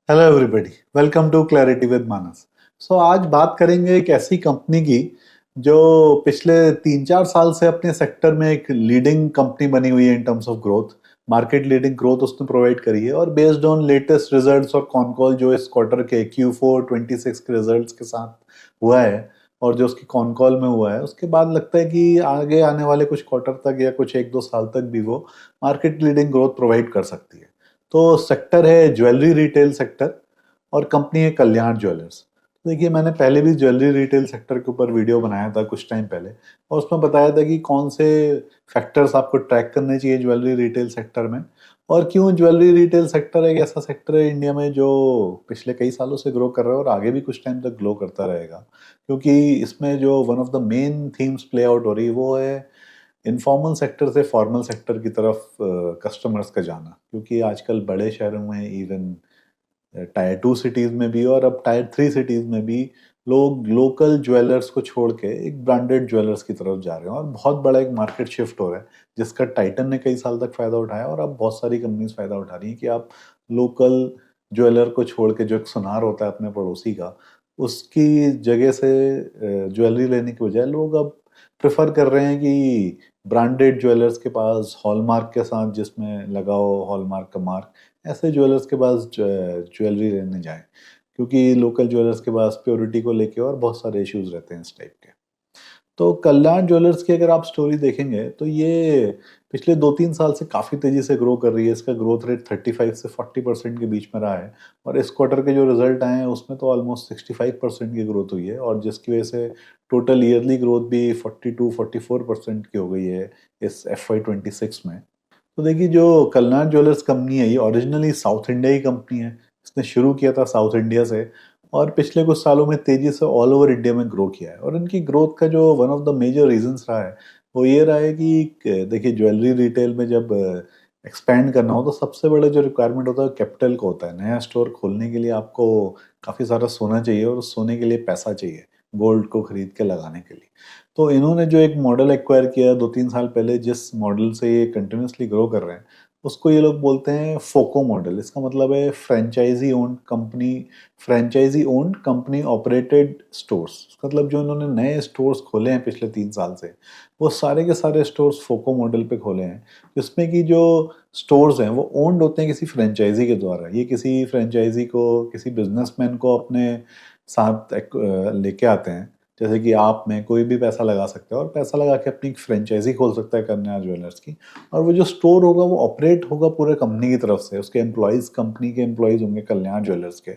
Hello everybody, welcome to clarity with Manas. आज बात करेंगे एक ऐसी कंपनी की जो पिछले 3-4 साल से अपने सेक्टर में एक लीडिंग कंपनी बनी हुई है in terms of growth. Market leading growth उसने प्रोवाइड करी है और बेस्ड ऑन लेटेस्ट रिजल्ट्स और कॉन कॉल जो इस क्वार्टर के Q4 26 के रिजल्ट्स के साथ हुआ है और जो उसकी कॉन कॉल में हुआ है, उसके बाद लगता है कि आगे आने वाले कुछ क्वार्टर तक या कुछ 1-2 साल तक भी वो मार्केट लीडिंग ग्रोथ प्रोवाइड कर सकती है। तो सेक्टर है ज्वेलरी रिटेल सेक्टर और कंपनी है कल्याण ज्वेलर्स। तो देखिए, मैंने पहले भी ज्वेलरी रिटेल सेक्टर के ऊपर वीडियो बनाया था कुछ टाइम पहले और उसमें बताया था कि कौन से फैक्टर्स आपको ट्रैक करने चाहिए ज्वेलरी रिटेल सेक्टर में और क्यों ज्वेलरी रिटेल सेक्टर एक ऐसा सेक्टर है इंडिया में जो पिछले कई सालों से ग्रो कर रहा है और आगे भी कुछ टाइम तक ग्रो करता रहेगा, क्योंकि इसमें जो one of the main themes play out हो रही है वो है इनफॉर्मल सेक्टर से फॉर्मल सेक्टर की तरफ कस्टमर्स का जाना। क्योंकि आजकल बड़े शहरों में, इवन टायर 2 सिटीज में भी और अब टायर 3 सिटीज में भी लोग लोकल ज्वेलर्स को छोड़ के एक ब्रांडेड ज्वेलर्स की तरफ जा रहे हैं और बहुत बड़ा एक मार्केट शिफ्ट हो रहा है जिसका टाइटन ने कई साल तक फायदा उठाया और अब बहुत सारी कंपनीज फायदा उठा रही हैं कि आप लोकल ज्वेलर को छोड़ के, जो एक सुनार होता है अपने पड़ोसी का, उसकी जगह से ज्वेलरी लेने के बजाय लोग अब प्रेफर कर रहे हैं कि ब्रांडेड ज्वेलर्स के पास हॉलमार्क के साथ, जिसमें लगाओ हॉलमार्क का मार्क, ऐसे ज्वेलर्स के पास ज्वेलरी लेने जाएं, क्योंकि लोकल ज्वेलर्स के पास प्योरिटी को लेके और बहुत सारे इश्यूज रहते हैं इस टाइप के। तो कल्याण ज्वेलर्स की अगर आप स्टोरी देखेंगे तो ये पिछले 2-3 साल से काफ़ी तेज़ी से ग्रो कर रही है। इसका ग्रोथ रेट 35 से 40% के बीच में रहा है और इस क्वार्टर के जो रिजल्ट आए हैं उसमें तो ऑलमोस्ट 65% की ग्रोथ हुई है और जिसकी वजह से टोटल ईयरली ग्रोथ भी 42-44% की हो गई है इस FY 26 में। तो देखिए, जो कल्याण ज्वेलर्स कंपनी है ये ओरिजिनली साउथ इंडिया की कंपनी है। इसने शुरू किया था साउथ इंडिया से और पिछले कुछ सालों में तेजी से ऑल ओवर इंडिया में ग्रो किया है और इनकी ग्रोथ का जो one of the major reasons रहा है वो ये रहा है कि देखिए, ज्वेलरी रिटेल में जब एक्सपैंड करना हो तो सबसे बड़ा जो रिक्वायरमेंट होता है कैपिटल को होता है। नया स्टोर खोलने के लिए आपको काफ़ी सारा सोना चाहिए और उस सोने के लिए पैसा चाहिए, गोल्ड को खरीद के लगाने के लिए। तो इन्होंने जो एक मॉडल एक्वायर किया 2-3 साल पहले, जिस मॉडल से ये कंटिन्यूसली ग्रो कर रहे हैं, उसको ये लोग बोलते हैं फोको मॉडल। इसका मतलब है franchisee owned company operated stores. मतलब जो इन्होंने नए स्टोर्स खोले हैं पिछले 3 साल से, वो सारे के सारे स्टोर्स फोको मॉडल पे खोले हैं, जिसमें कि जो स्टोर्स हैं वो ओन्ड होते हैं किसी फ्रेंचाइजी के द्वारा। ये किसी फ्रेंचाइजी को, किसी बिजनेसमैन को अपने साथ लेके आते हैं। जैसे कि आप में कोई भी पैसा लगा सकता है और पैसा लगा के अपनी एक फ्रेंचाइजी खोल सकता है कन्या ज्वेलर्स की। और वो जो स्टोर होगा वो ऑपरेट होगा पूरे कंपनी की तरफ से। उसके एम्प्लॉयज़ कंपनी के एम्प्लॉयज़ होंगे कल्याण ज्वेलर्स के,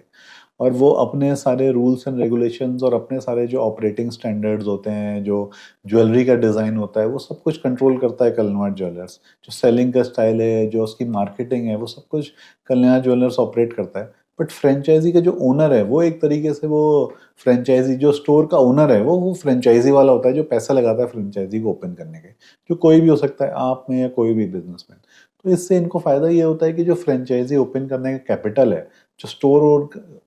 और वो अपने सारे रूल्स एंड रेगुलेशंस और अपने सारे जो ऑपरेटिंग स्टैंडर्ड्स होते हैं, जो ज्वेलरी का डिज़ाइन होता है, वो सब कुछ कंट्रोल करता है कल्याण ज्वेलर्स। जो सेलिंग का स्टाइल है, जो उसकी मार्केटिंग है, वो सब कुछ कल्याण ज्वेलर्स ऑपरेट करता है। बट फ्रेंचाइजी का जो ओनर है वो एक तरीके से, वो फ्रेंचाइजी जो स्टोर का ओनर है वो फ्रेंचाइजी वाला होता है जो पैसा लगाता है फ्रेंचाइजी को ओपन करने के, जो कोई भी हो सकता है, आप में या कोई भी बिजनेसमैन। तो इससे इनको फायदा ये होता है कि जो फ्रेंचाइजी ओपन करने का कैपिटल है, जो स्टोर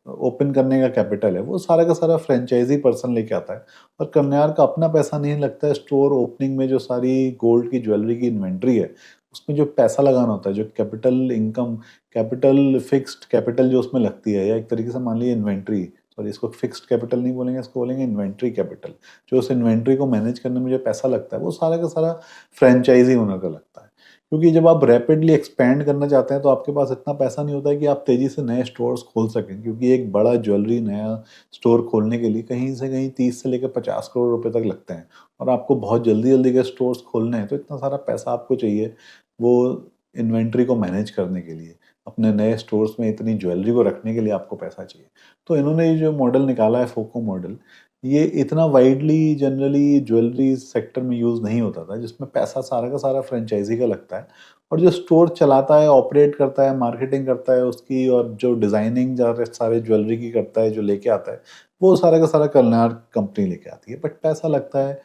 ओपन करने का कैपिटल है, वो सारा का सारा फ्रेंचाइजी पर्सन लेके आता है और कन्यार का अपना पैसा नहीं लगता है। स्टोर ओपनिंग में जो सारी गोल्ड की ज्वेलरी की इन्वेंट्री है, उसमें जो पैसा लगाना होता है, जो capital income, capital fixed capital जो उसमें लगती है, या एक तरीके से मान लीजिए इन्वेंट्री, सॉरी इसको फिक्स्ड कैपिटल नहीं बोलेंगे, इसको बोलेंगे इन्वेंट्री कैपिटल। जो उस इन्वेंट्री को मैनेज करने में जो पैसा लगता है वो सारा का सारा फ्रेंचाइजी ओनर का लगता है। क्योंकि जब आप रैपिडली एक्सपैंड करना चाहते हैं तो आपके पास इतना पैसा नहीं होता है कि आप तेजी से नए स्टोर्स खोल सकें, क्योंकि एक बड़ा ज्वेलरी नया स्टोर खोलने के लिए कहीं से कहीं 30 से लेकर 50 करोड़ रुपए तक लगते हैं और आपको बहुत जल्दी जल्दी के स्टोर्स खोलने हैं, तो इतना सारा पैसा आपको चाहिए वो इन्वेंट्री को मैनेज करने के लिए। अपने नए स्टोर्स में इतनी ज्वेलरी को रखने के लिए आपको पैसा चाहिए। तो इन्होंने ये जो मॉडल निकाला है फोको मॉडल, ये इतना वाइडली जनरली ज्वेलरी सेक्टर में यूज़ नहीं होता था, जिसमें पैसा सारा का सारा फ्रेंचाइजी का लगता है और जो स्टोर चलाता है, ऑपरेट करता है, मार्केटिंग करता है उसकी, और जो डिज़ाइनिंग सारे ज्वेलरी की करता है, जो लेके आता है, वो सारा का सारा कल्याण कंपनी लेके आती है। बट पैसा लगता है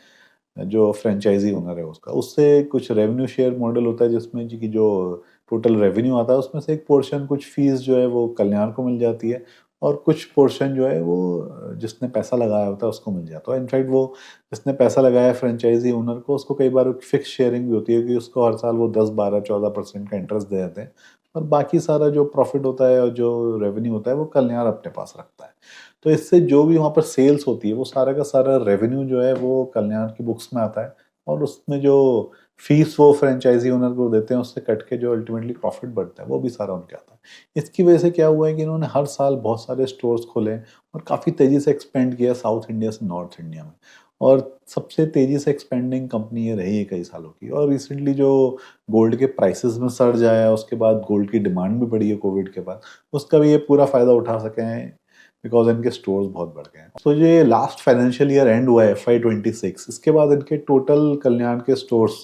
जो फ्रेंचाइजी ओनर है उसका। उससे कुछ रेवेन्यू शेयर मॉडल होता है जिसमें जी की जो टोटल रेवेन्यू आता है उसमें से एक पोर्शन, कुछ फीस जो है वो कल्याण को मिल जाती है और कुछ पोर्शन जो है वो जिसने पैसा लगाया होता है उसको मिल जाता है। इनफैक्ट वो जिसने पैसा लगाया है फ्रेंचाइजी ओनर को, उसको कई बार फिक्स शेयरिंग भी होती है कि उसको हर साल वो 10-12-14% का इंटरेस्ट दे देते हैं और बाकी सारा जो प्रॉफिट होता है और जो रेवेन्यू होता है वो कल्याण अपने पास रखता है। तो इससे जो भी वहाँ पर सेल्स होती है वो सारा का सारा रेवेन्यू जो है वो कल्याण की बुक्स में आता है, और उसमें जो फीस वो फ्रेंचाइजी ओनर को देते हैं उससे कट के जो अल्टीमेटली प्रॉफिट बढ़ता है वो भी सारा उनके आता है। इसकी वजह से क्या हुआ है कि इन्होंने हर साल बहुत सारे स्टोर्स खोले और काफ़ी तेज़ी से एक्सपेंड किया साउथ इंडिया से नॉर्थ इंडिया में, और सबसे तेज़ी से एक्सपेंडिंग कंपनी ये रही है कई सालों की। और रिसेंटली जो गोल्ड के प्राइसेस में सर्ज आया, उसके बाद गोल्ड की डिमांड भी बढ़ी है कोविड के बाद, उसका भी ये पूरा फ़ायदा उठा सके हैं बिकॉज इनके स्टोर्स बहुत बढ़ गए हैं। तो ये लास्ट फाइनेंशियल ईयर एंड हुआ है FY26, इसके बाद इनके टोटल कल्याण के स्टोर्स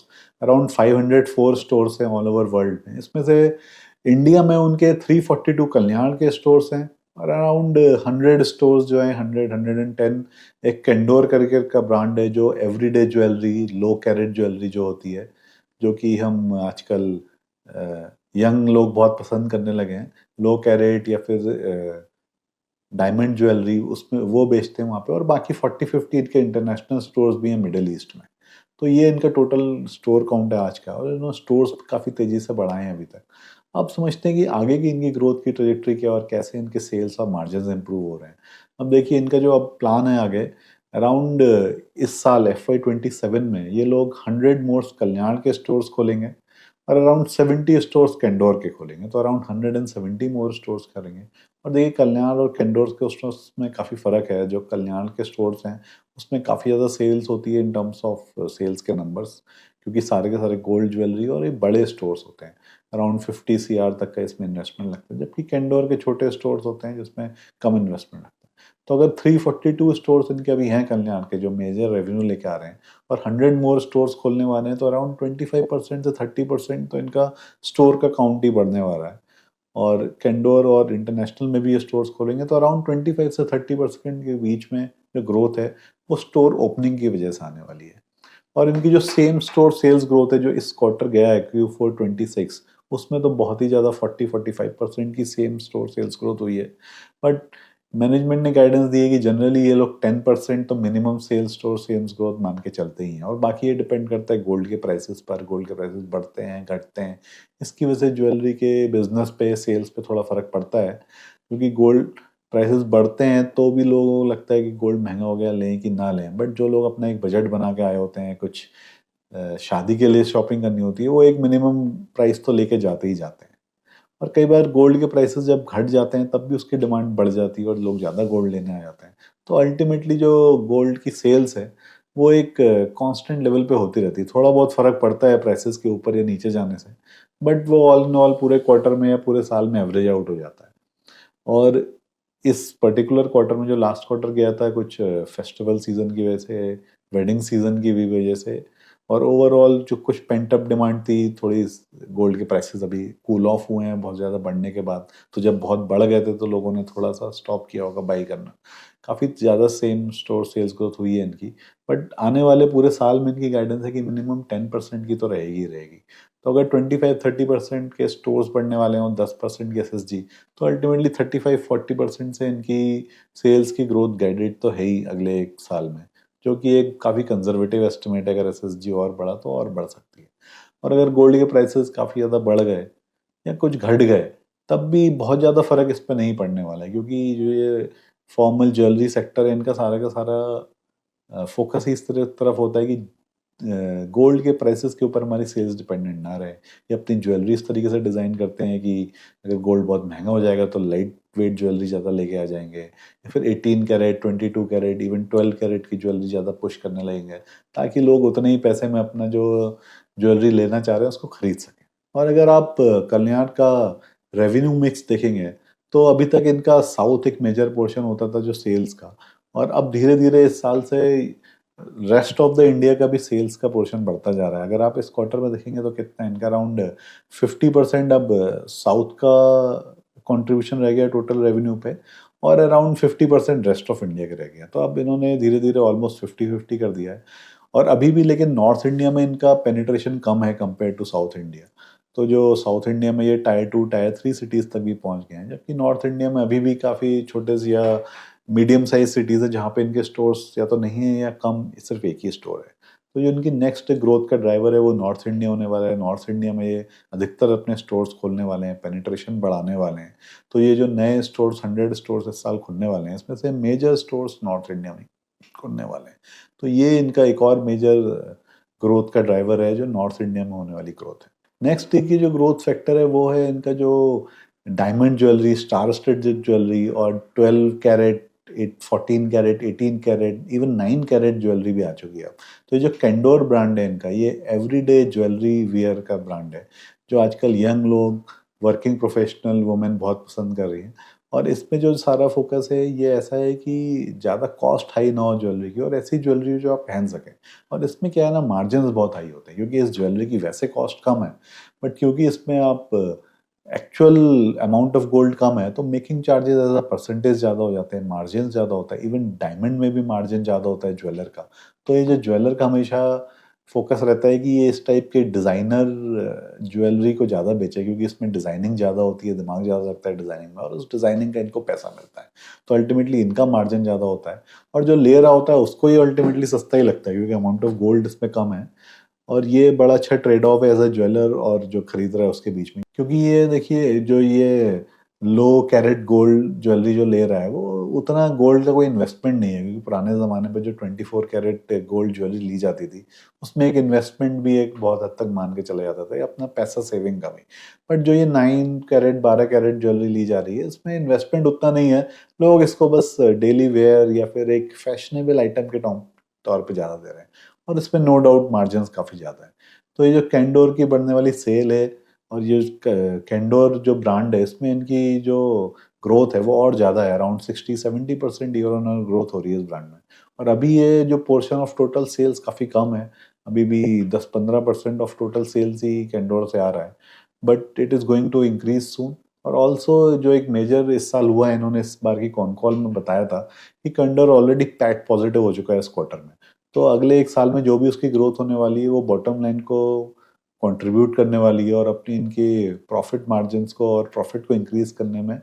अराउंड 504 स्टोर्स हैं ऑल ओवर वर्ल्ड में। इसमें से इंडिया में उनके 342 कल्याण के स्टोर्स हैं और अराउंड 100 स्टोर्स जो हैं, 110 एक केंडोर करके का ब्रांड है जो एवरीडे ज्वेलरी, लो कैरेट ज्वेलरी जो होती है, जो कि हम आजकल यंग लोग बहुत पसंद करने लगे हैं, लो कैरेट या फिर डायमंड ज्वेलरी, उसमें वो बेचते हैं वहाँ पे। और बाकी 40-50 इनके इंटरनेशनल स्टोर्स भी हैं मिडिल ईस्ट में। तो ये इनका टोटल स्टोर काउंट है आज का, और इन्होंने स्टोर्स काफ़ी तेज़ी से बढ़ाए हैं अभी तक। अब समझते हैं कि आगे की इनकी ग्रोथ की ट्रेजेक्टरी क्या और कैसे इनके सेल्स और मार्जिन इंप्रूव हो रहे हैं। अब देखिए इनका जो अब प्लान है आगे, अराउंड इस साल FY27 में ये लोग 100 मोर कल्याण के स्टोर्स खोलेंगे और अराउंड 70 स्टोर्स कैंडोर के खोलेंगे, तो अराउंड 170 मोर स्टोर्स करेंगे। और देखिए कल्याण और कैंडोर के स्टोर्स में काफ़ी फ़र्क है। जो कल्याण के स्टोर्स हैं उसमें काफ़ी ज़्यादा सेल्स होती है इन टर्म्स ऑफ सेल्स के नंबर्स, क्योंकि सारे के सारे गोल्ड ज्वेलरी और ये बड़े स्टोर्स होते हैं, अराउंड 50 CR तक का इसमें इन्वेस्टमेंट लगता है, जबकि कैंडोर के छोटे स्टोर्स होते हैं जिसमें कम इन्वेस्टमेंट लगता है। तो अगर 342 स्टोर्स इनके अभी हैं कल्याण के जो मेजर रेवेन्यू लेके आ रहे हैं, और 100 मोर स्टोर्स खोलने वाले हैं, तो अराउंड 25% से 30% तो इनका स्टोर का काउंट ही बढ़ने वाला है। और कैंडोर और इंटरनेशनल में भी ये स्टोर्स खोलेंगे तो अराउंड 25 से 30% के बीच में जो ग्रोथ है वो स्टोर ओपनिंग की वजह से आने वाली है। और इनकी जो सेम स्टोर सेल्स ग्रोथ है जो इस क्वार्टर गया है Q4 26, उसमें तो बहुत ही ज़्यादा 40-45% की सेम स्टोर सेल्स ग्रोथ हुई है। बट मैनेजमेंट ने गाइडेंस दी है कि जनरली ये लोग 10% तो minimum sales store sales growth मान के चलते ही हैं, और बाकी ये डिपेंड करता है गोल्ड के प्राइसेस पर। गोल्ड के प्राइसेस बढ़ते हैं घटते हैं, इसकी वजह से ज्वेलरी के बिजनेस पे सेल्स पे थोड़ा फर्क पड़ता है, क्योंकि गोल्ड प्राइसेस बढ़ते हैं तो भी लोगों को लगता है कि गोल्ड महंगा हो गया, लें कि ना लें। बट जो लोग अपना एक बजट बना के आए होते हैं, कुछ शादी के लिए शॉपिंग करनी होती है, वो एक मिनिमम प्राइस तो लेके जाते ही जाते हैं। और कई बार गोल्ड के प्राइसेस जब घट जाते हैं तब भी उसकी डिमांड बढ़ जाती है और लोग ज़्यादा गोल्ड लेने आ जाते हैं। तो अल्टीमेटली जो गोल्ड की सेल्स है वो एक कांस्टेंट लेवल पे होती रहती है। थोड़ा बहुत फर्क पड़ता है प्राइसेस के ऊपर या नीचे जाने से, बट वो ऑल इन ऑल पूरे क्वार्टर में या पूरे साल में एवरेज आउट हो जाता है। और इस पर्टिकुलर क्वार्टर में जो लास्ट क्वार्टर गया था, कुछ फेस्टिवल सीजन की वजह से, वेडिंग सीजन की भी वजह से, और ओवरऑल जो कुछ पेंट अप डिमांड थी, थोड़ी गोल्ड के प्राइसेस अभी कूल ऑफ हुए हैं बहुत ज़्यादा बढ़ने के बाद। तो जब बहुत बढ़ गए थे तो लोगों ने थोड़ा सा स्टॉप किया होगा बाई करना। काफ़ी ज़्यादा सेम स्टोर सेल्स ग्रोथ हुई है इनकी, बट आने वाले पूरे साल में इनकी गाइडेंस है कि मिनिमम 10% की तो रहेगी ही रहेगी। तो अगर 25-30% के स्टोर्स बढ़ने वाले हों, 10% की SSG, तो अल्टीमेटली 35-40% से इनकी सेल्स की ग्रोथ गाइडेड तो है ही अगले एक साल में, जो कि एक काफ़ी कंजर्वेटिव एस्टिमेट है। अगर SSG और बढ़ा तो और बढ़ सकती है। और अगर गोल्ड के प्राइसेस काफ़ी ज़्यादा बढ़ गए या कुछ घट गए, तब भी बहुत ज़्यादा फर्क इस पर नहीं पड़ने वाला है, क्योंकि जो ये फॉर्मल ज्वेलरी सेक्टर है इनका सारा का सारा फोकस ही इस तरफ होता है कि गोल्ड के प्राइसेस के ऊपर हमारी सेल्स डिपेंडेंट ना रहे। ये अपनी ज्वेलरी इस तरीके से डिज़ाइन करते हैं कि अगर गोल्ड बहुत महंगा हो जाएगा तो लाइट वेट ज्वेलरी ज़्यादा लेके आ जाएंगे, या फिर 18 कैरेट, 22 कैरेट, इवन 12 कैरेट की ज्वेलरी ज़्यादा पुश करने लगेंगे, ताकि लोग उतने ही पैसे में अपना जो ज्वेलरी लेना चाह रहे हैं उसको खरीद सकें। और अगर आप कल्याण का रेवेन्यू मिक्स देखेंगे तो अभी तक इनका साउथ एक मेजर पोर्शन होता था जो सेल्स का, और अब धीरे धीरे इस साल से रेस्ट ऑफ द इंडिया का भी सेल्स का पोर्शन बढ़ता जा रहा है। अगर आप इस क्वार्टर में देखेंगे तो कितना इनका अराउंड 50% अब साउथ का कंट्रीब्यूशन रह गया टोटल रेवेन्यू पे, और अराउंड 50% रेस्ट ऑफ इंडिया के रह गया। तो अब इन्होंने धीरे धीरे ऑलमोस्ट 50-50 कर दिया है। और अभी भी लेकिन नॉर्थ इंडिया में इनका पेनिट्रेशन कम है कंपेयर टू साउथ इंडिया। तो जो साउथ इंडिया में ये टायर 2 टायर 3 सिटीज़ तक भी पहुंच गए हैं, जबकि नॉर्थ इंडिया में अभी भी काफ़ी छोटे से या मीडियम साइज सिटीज़ है जहाँ पे इनके स्टोर्स या तो नहीं है या कम, सिर्फ एक ही स्टोर है। तो जो इनकी नेक्स्ट ग्रोथ का ड्राइवर है वो नॉर्थ इंडिया होने वाला है। नॉर्थ इंडिया में ये अधिकतर अपने स्टोर्स खोलने वाले हैं, पेनिट्रेशन बढ़ाने वाले हैं। तो ये जो नए स्टोर्स 100 स्टोर्स इस साल खुलने वाले हैं, इसमें से मेजर स्टोर्स नॉर्थ इंडिया में खुलने वाले हैं। तो ये इनका एक और मेजर ग्रोथ का ड्राइवर है जो नॉर्थ इंडिया में होने वाली ग्रोथ है। नेक्स्ट की जो ग्रोथ फैक्टर है वो है इनका जो diamond jewellery, star stud jewellery और 12 carat, 14 carat, 18 carat, even 9 carat jewellery भी आ चुकी है अब। तो ये जो कैंडोर ब्रांड है इनका, ये एवरीडे ज्वेलरी वियर का ब्रांड है जो आजकल यंग लोग, वर्किंग प्रोफेशनल वुमेन बहुत पसंद कर रही हैं। और इसमें जो सारा फोकस है ये ऐसा है कि ज़्यादा कॉस्ट हाई ना हो ज्वेलरी की, और ऐसी ज्वेलरी जो आप पहन सकें। और इसमें क्या है ना, मार्जिन बहुत हाई होते हैं क्योंकि इस ज्वेलरी की वैसे कॉस्ट कम है, बट क्योंकि इसमें आप एक्चुअल अमाउंट ऑफ गोल्ड कम है तो making charges as a percentage ज़्यादा हो जाते हैं, मार्जिन ज़्यादा होता है। इवन डायमंड में भी मार्जिन ज़्यादा होता है ज्वेलर का। तो ये जो ज्वेलर का हमेशा फोकस रहता है कि ये इस टाइप के डिज़ाइनर ज्वेलरी को ज़्यादा बेचे, क्योंकि इसमें डिज़ाइनिंग ज़्यादा होती है, दिमाग ज़्यादा लगता है डिज़ाइनिंग में, और उस डिज़ाइनिंग का इनको पैसा मिलता है। तो अल्टीमेटली इनका मार्जिन ज़्यादा होता है, और जो ले रहा होता है उसको ये अल्टीमेटली सस्ता ही लगता है क्योंकि अमाउंट ऑफ गोल्ड इसमें कम है। और ये बड़ा अच्छा ट्रेड ऑफ है एज अ ज्वेलर और जो खरीद रहा है उसके बीच में, क्योंकि ये देखिए जो ये लो कैरेट गोल्ड ज्वेलरी जो ले रहा है वो उतना गोल्ड का कोई इन्वेस्टमेंट नहीं है, क्योंकि पुराने ज़माने पे जो 24 कैरेट गोल्ड ज्वेलरी ली जाती थी उसमें एक इन्वेस्टमेंट भी एक बहुत हद तक मान के चला जाता था, अपना पैसा सेविंग का भी। बट जो ये 9 कैरेट 12 कैरेट ज्वेलरी ली जा रही है इसमें इन्वेस्टमेंट उतना नहीं है। लोग इसको बस डेली वेयर या फिर एक फैशनेबल आइटम के तौर पर ज़्यादा दे रहे हैं, और इसमें नो डाउट मार्जिन काफ़ी ज़्यादा है। तो ये जो कैंडोर की बढ़ने वाली सेल है और ये कैंडोर जो ब्रांड है इसमें इनकी जो ग्रोथ है वो और ज़्यादा है, around 60-70% year on year growth हो रही है इस ब्रांड में। और अभी ये जो पोर्शन ऑफ टोटल सेल्स काफ़ी कम है, अभी भी 10-15% ऑफ टोटल सेल्स ही कैंडोर से आ रहा है, but it is going to increase soon. और ऑल्सो जो एक मेजर इस साल हुआ है, इन्होंने इस बार की कॉन कॉल में बताया था कि कैंडोर ऑलरेडी पैट पॉजिटिव हो चुका है इस क्वार्टर में। तो अगले एक साल में जो भी उसकी ग्रोथ होने वाली है वो बॉटम लाइन को कंट्रीब्यूट करने वाली है, और अपनी इनके प्रॉफिट मार्जिन्स को और प्रॉफिट को इंक्रीज करने में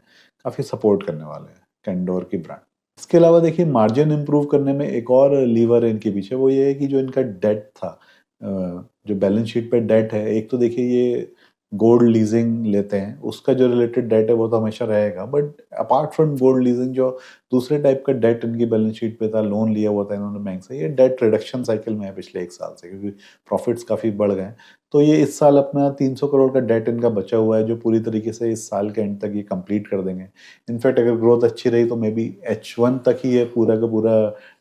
काफ़ी सपोर्ट करने वाले हैं कैंडोर की ब्रांड। इसके अलावा देखिए मार्जिन इंप्रूव करने में एक और लीवर है इनके पीछे, वो ये है कि जो इनका डेट था, जो बैलेंस शीट पे डेट है, एक तो देखिए ये गोल्ड लीजिंग लेते हैं, उसका जो रिलेटेड डेट है वो तो हमेशा रहेगा, but apart from gold leasing जो दूसरे टाइप का डेट इनकी बैलेंस शीट पे था, लोन लिया हुआ था इन्होंने बैंक से, ये डेट रिडक्शन साइकिल में है पिछले एक साल से, क्योंकि प्रॉफिट्स काफ़ी बढ़ गए। तो ये इस साल अपना 300 करोड़ का डेट इनका बचा हुआ है जो पूरी तरीके से इस साल के एंड तक ये कंप्लीट कर देंगे। इनफैक्ट अगर ग्रोथ अच्छी रही तो मे बी H1 तक ही ये पूरा का पूरा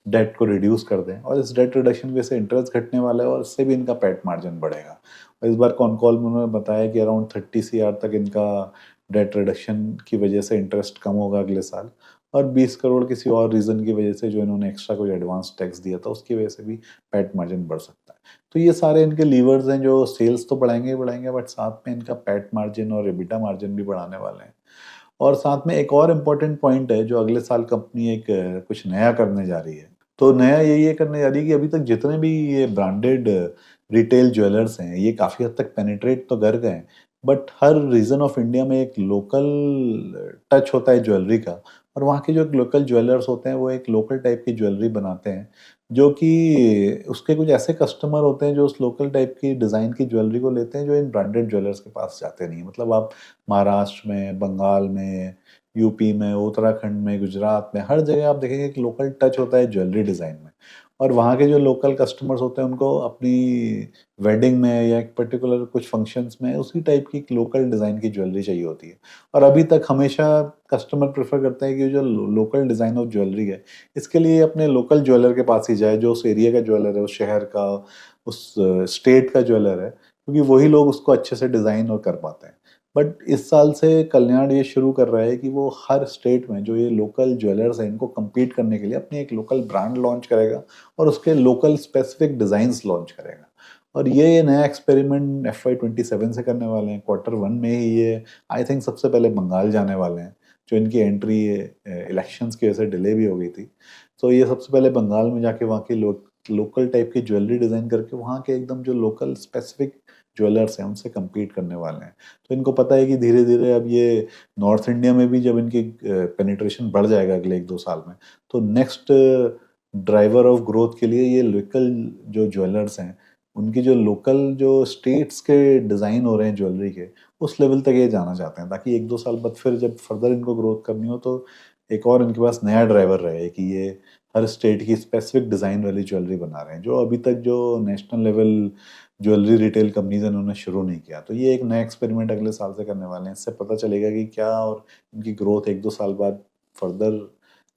डेट को रिड्यूस कर दें, और इस डेट रिडक्शन की वजह से इंटरेस्ट घटने वाला है और इससे भी इनका पैट मार्जिन बढ़ेगा। और इस बार कॉन कॉल में उन्होंने बताया कि अराउंड 30 CR तक इनका डेट रिडक्शन की वजह से इंटरेस्ट कम होगा अगले साल, और 20 करोड़ किसी और रीज़न की वजह से जो इन्होंने एक्स्ट्रा कोई एडवांस टैक्स दिया था उसकी वजह से भी पैट मार्जिन बढ़ सकता है। तो ये सारे इनके लीवर्स हैं जो सेल्स तो बढ़ाएंगे ही बढ़ाएंगे, बट साथ में इनका पैट मार्जिन और एबिटा मार्जिन भी बढ़ाने वाले हैं। और साथ में एक और इम्पोर्टेंट पॉइंट है जो अगले साल कंपनी एक कुछ नया करने जा रही है। तो नया यही ये करने जा रही है कि अभी तक जितने भी ये ब्रांडेड रिटेल ज्वेलर्स हैं ये काफ़ी हद तक पेनिट्रेट तो कर गए हैं, बट हर रीजन ऑफ इंडिया में एक लोकल टच होता है ज्वेलरी का, और वहाँ के जो लोकल ज्वेलर्स होते हैं वो एक लोकल टाइप की ज्वेलरी बनाते हैं, जो कि उसके कुछ ऐसे कस्टमर होते हैं जो उस लोकल टाइप की डिज़ाइन की ज्वेलरी को लेते हैं जो इन ब्रांडेड ज्वेलर्स के पास जाते नहीं है। मतलब आप महाराष्ट्र में, बंगाल में, यूपी में, उत्तराखंड में, गुजरात में, हर जगह आप देखेंगे कि लोकल टच होता है ज्वेलरी डिज़ाइन में, और वहाँ के जो लोकल कस्टमर्स होते हैं उनको अपनी वेडिंग में या एक पर्टिकुलर कुछ फंक्शंस में उसी टाइप की लोकल डिज़ाइन की ज्वेलरी चाहिए होती है। और अभी तक हमेशा कस्टमर प्रेफर करते हैं कि जो लोकल डिज़ाइन ऑफ ज्वेलरी है इसके लिए अपने लोकल ज्वेलर के पास ही जाए, जो उस एरिया का ज्वेलर है, उस शहर का, उस स्टेट का ज्वेलर है, क्योंकि वही लोग उसको अच्छे से डिज़ाइन और कर पाते हैं। बट इस साल से कल्याण ये शुरू कर रहा है कि वो हर स्टेट में जो ये लोकल ज्वेलर्स हैं इनको compete करने के लिए अपनी एक लोकल ब्रांड लॉन्च करेगा और उसके लोकल स्पेसिफिक डिज़ाइंस लॉन्च करेगा। और ये नया एक्सपेरिमेंट FY27 से करने वाले हैं। Q1 में ही ये आई थिंक सबसे पहले बंगाल जाने वाले हैं, जो इनकी एंट्री इलेक्शंस की वजह से डिले भी हो गई थी। तो ये सबसे पहले बंगाल में जाके वहाँ की लोकल टाइप की ज्वेलरी डिज़ाइन करके वहाँ के एकदम जो लोकल स्पेसिफिक ज्वेलर्स हैं उनसे compete करने वाले हैं। तो इनको पता है कि धीरे धीरे अब ये नॉर्थ इंडिया में भी जब इनकी पेनिट्रेशन बढ़ जाएगा अगले 1-2 साल में, तो नेक्स्ट ड्राइवर ऑफ ग्रोथ के लिए ये लोकल जो ज्वेलर्स हैं, उनकी जो लोकल जो स्टेट्स के डिज़ाइन हो रहे हैं ज्वेलरी के, उस लेवल तक ये जाना चाहते हैं, ताकि 1-2 साल बाद फिर जब फर्दर इनको ग्रोथ करनी हो तो एक और इनके पास नया ड्राइवर रहे कि ये हर स्टेट की स्पेसिफिक डिज़ाइन वाली ज्वेलरी बना रहे हैं, जो अभी तक जो national level jewellery retail companies इन्होंने शुरू नहीं किया। तो ये एक नया एक्सपेरिमेंट अगले साल से करने वाले हैं। इससे पता चलेगा कि क्या और इनकी ग्रोथ 1-2 साल बाद फर्दर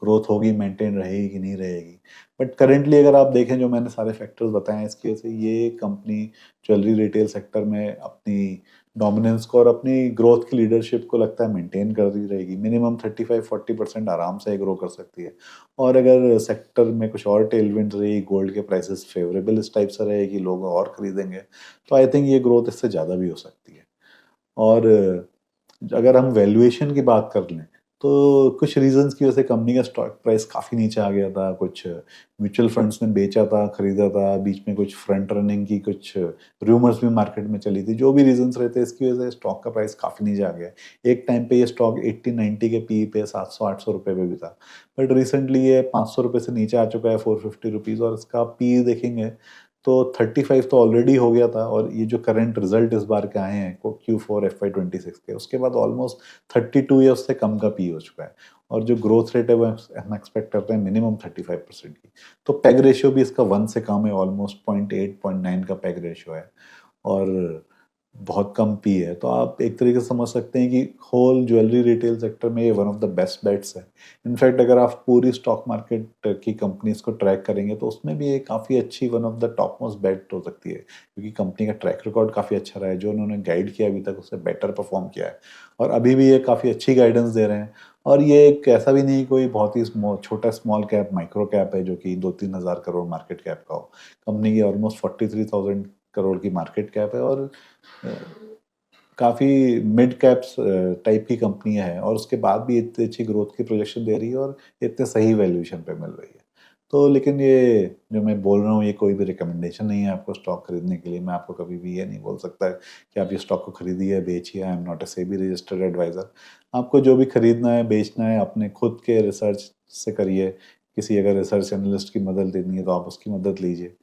ग्रोथ होगी, मेंटेन रहेगी कि नहीं रहेगी। बट करेंटली अगर आप देखें, जो मैंने सारे फैक्टर्स बताए हैं, इसकी वजह से ये कंपनी ज्वेलरी रिटेल सेक्टर में अपनी डोमिनेंस को और अपनी ग्रोथ की लीडरशिप को लगता है मेंटेन कर रही रहेगी। मिनिमम 35-40% आराम से ग्रो कर सकती है। और अगर सेक्टर में कुछ और टेलविंड रही, गोल्ड के प्राइसेस फेवरेबल इस टाइप से रहे कि लोग और खरीदेंगे, तो आई थिंक ये ग्रोथ इससे ज़्यादा भी हो सकती है। और अगर हम वैल्यूएशन की बात कर लें, तो कुछ रीजंस की वजह से कंपनी का स्टॉक प्राइस काफ़ी नीचे आ गया था। कुछ म्यूचुअल फंड्स ने बेचा था, खरीदा था, बीच में कुछ फ्रंट रनिंग की कुछ रूमर्स भी मार्केट में चली थी। जो भी रीजंस रहते, इसकी वजह से स्टॉक का प्राइस काफ़ी नीचे आ गया। एक टाइम पे ये स्टॉक 80-90 के पी पे 700-800 रुपये पे भी था, बट रिसेंटली ये 500 रुपये से नीचे आ चुका है, 450 रुपीज़, और इसका पी देखेंगे तो 35 तो ऑलरेडी हो गया था। और ये जो करंट रिजल्ट इस बार के आए हैं Q4 FY26 के, उसके बाद ऑलमोस्ट 32 या उससे कम का पी हो चुका है। और जो ग्रोथ रेट है वो हम एक्सपेक्ट करते हैं मिनिमम 35% की। तो पैग रेशियो भी इसका 1 से कम है, ऑलमोस्ट 0.8-0.9 का पैग रेशियो है, और बहुत कम पी है। तो आप एक तरीके से समझ सकते हैं कि होल ज्वेलरी रिटेल सेक्टर में ये one of the best bets है। इनफैक्ट अगर आप पूरी स्टॉक मार्केट की कंपनीज को ट्रैक करेंगे तो उसमें भी ये काफ़ी अच्छी one of the top most bet हो सकती है, क्योंकि कंपनी का ट्रैक रिकॉर्ड काफ़ी अच्छा रहा है। जो उन्होंने गाइड किया अभी तक, उससे बेटर परफॉर्म किया है, और अभी भी ये काफ़ी अच्छी गाइडेंस दे रहे हैं। और ये एक ऐसा भी नहीं कोई बहुत ही छोटा स्मॉल कैप माइक्रो कैप है जो कि 2-3 हज़ार करोड़ मार्केट कैप का हो। कंपनी की ऑलमोस्ट 43,000 करोड़ की मार्केट कैप है, और काफ़ी मिड कैप्स टाइप की कंपनी है, और उसके बाद भी इतनी अच्छी ग्रोथ की प्रोजेक्शन दे रही है और इतने सही वैल्यूएशन पे मिल रही है। तो लेकिन ये जो मैं बोल रहा हूँ, ये कोई भी रिकमेंडेशन नहीं है आपको स्टॉक खरीदने के लिए। मैं आपको कभी भी ये नहीं बोल सकता कि आप ये स्टॉक को खरीदिए, बेचिए। I am not a SEBI registered advisor. आपको जो भी खरीदना है, बेचना है, अपने खुद के रिसर्च से करिए। किसी अगर रिसर्च एनालिस्ट की मदद लेनी है तो आप उसकी मदद लीजिए।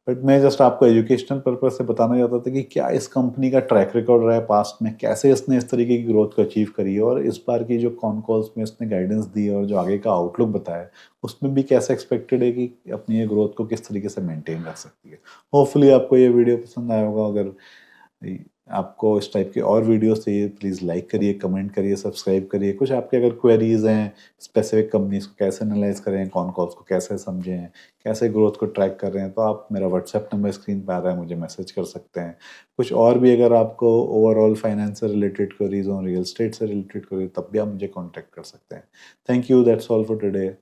बट मैं जस्ट आपको एजुकेशनल पर्पज से बताना चाहता था कि क्या इस कंपनी का ट्रैक रिकॉर्ड रहा है पास्ट में, कैसे इसने इस तरीके की ग्रोथ को अचीव करी है, और इस बार की जो कॉन कॉल्स में इसने गाइडेंस दी है और जो आगे का आउटलुक बताया, उसमें भी कैसे एक्सपेक्टेड है कि अपनी ये ग्रोथ को किस तरीके से मेंटेन रख सकती है। होपफुली आपको ये वीडियो पसंद आया होगा। अगर आपको इस टाइप के और वीडियोस चाहिए, प्लीज़ लाइक करिए, कमेंट करिए, सब्सक्राइब करिए। कुछ आपके अगर क्वेरीज हैं, स्पेसिफिक कंपनीज को कैसे एनालाइज करें, कॉन कॉल्स को कैसे समझें, कैसे ग्रोथ को ट्रैक कर रहे हैं, तो आप मेरा व्हाट्सएप नंबर स्क्रीन पर आ रहा है, मुझे मैसेज कर सकते हैं। कुछ और भी अगर आपको ओवरऑल फाइनेंस से रिलेटेड क्वेरीज हो, रियल स्टेट से रिलेटेड क्वेरीज, तब भी आप मुझे कॉन्टैक्ट कर सकते हैं। Thank you, that's all for today.